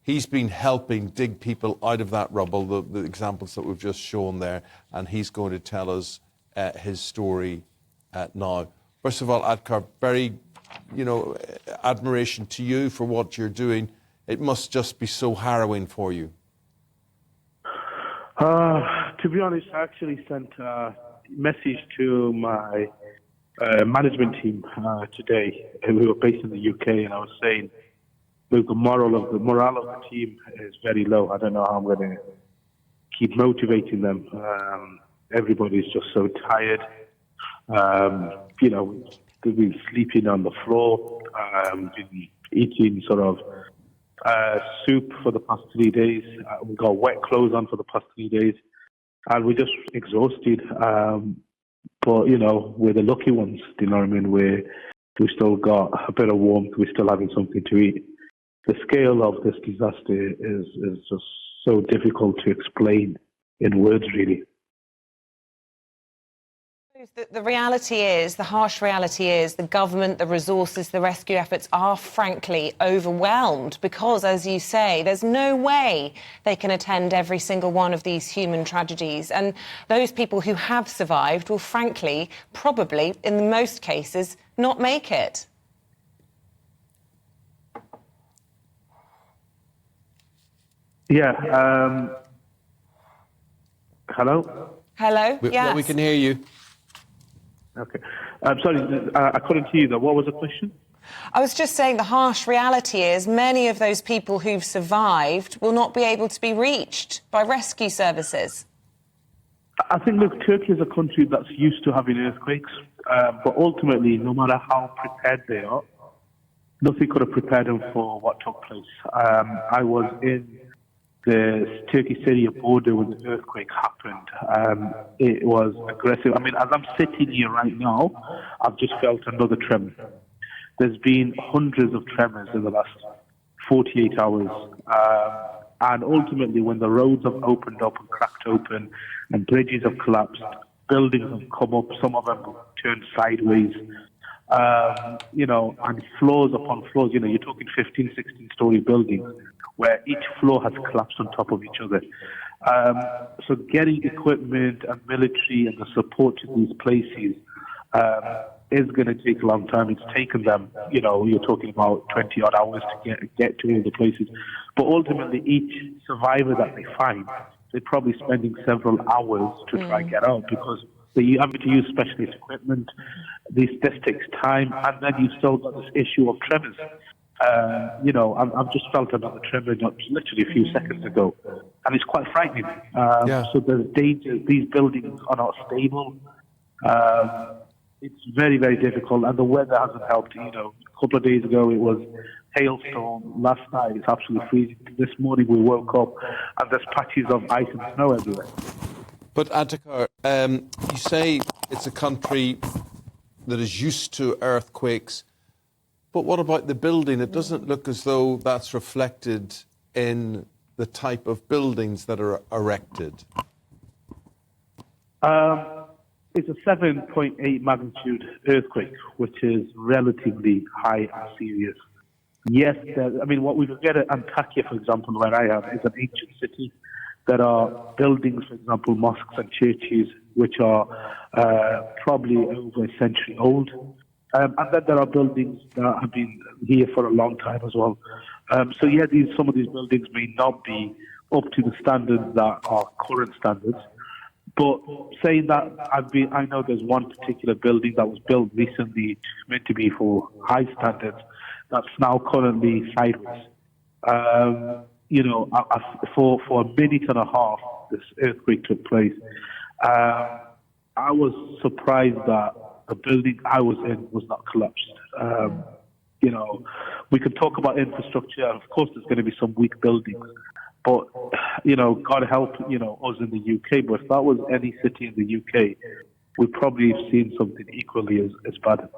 He's been helping dig people out of that rubble, the examples that we've just shown there, and he's going to tell us his story now. First of all, Atiqur, very, admiration to you for what you're doing. It must just be so harrowing for you. To be honest, I actually sent a message to my management team today, who are based in the UK, and I was saying, look, the morale of the team is very low. I don't know how I'm going to keep motivating them. Everybody's just so tired. We've been sleeping on the floor, been eating sort of soup for the past 3 days. We've got wet clothes on for the past 3 days, and we're just exhausted. But, we're the lucky ones, do you know what I mean? We still got a bit of warmth, we're still having something to eat. The scale of this disaster is just so difficult to explain in words, really. The reality is, the harsh reality is, the government, the resources, the rescue efforts are frankly overwhelmed because, as you say, there's no way they can attend every single one of these human tragedies. And those people who have survived will frankly, probably, in most cases, not make it. Yeah. Hello? Hello? Yes. We can hear you. Okay. I'm sorry, I couldn't hear you though. What was the question? I was just saying the harsh reality is many of those people who've survived will not be able to be reached by rescue services. I think, look, Turkey is a country that's used to having earthquakes, but ultimately, no matter how prepared they are, nothing could have prepared them for what took place. I was in the Turkey-Syria border when the earthquake happened. It was aggressive. I mean, as I'm sitting here right now, I've just felt another tremor. There's been hundreds of tremors in the last 48 hours. And ultimately, when the roads have opened up and cracked open and bridges have collapsed, buildings have come up, some of them have turned sideways, and floors upon floors, you're talking 15, 16-story buildings where each floor has collapsed on top of each other. So getting equipment and military and the support to these places is going to take a long time. It's taken them, you're talking about 20-odd hours to get to all the places. But ultimately, each survivor that they find, they're probably spending several hours to try and get out because you have to use specialist equipment. This takes time, and then you've still got this issue of tremors. I've just felt another tremor literally a few seconds ago, and it's quite frightening. So there's danger. These buildings are not stable. It's very, very difficult, and the weather hasn't helped. A couple of days ago it was hailstorm. Last night it's absolutely freezing. This morning we woke up and there's patches of ice and snow everywhere. But Atiqur, you say it's a country that is used to earthquakes, but what about the building? It doesn't look as though that's reflected in the type of buildings that are erected. It's a 7.8 magnitude earthquake, which is relatively high and serious. Yes, what we forget at Antakya, for example, where I am, is an ancient city. There are buildings, for example, mosques and churches, which are probably over a century old. And then there are buildings that have been here for a long time as well. Some of these buildings may not be up to the standards that are current standards. But saying that, I know there's one particular building that was built recently, meant to be for high standards, that's now currently sideways. For a minute and a half, this earthquake took place. I was surprised that the building I was in was not collapsed. We could talk about infrastructure. Of course, there's going to be some weak buildings. But, God help, us in the UK. But if that was any city in the UK, we'd probably have seen something equally as bad.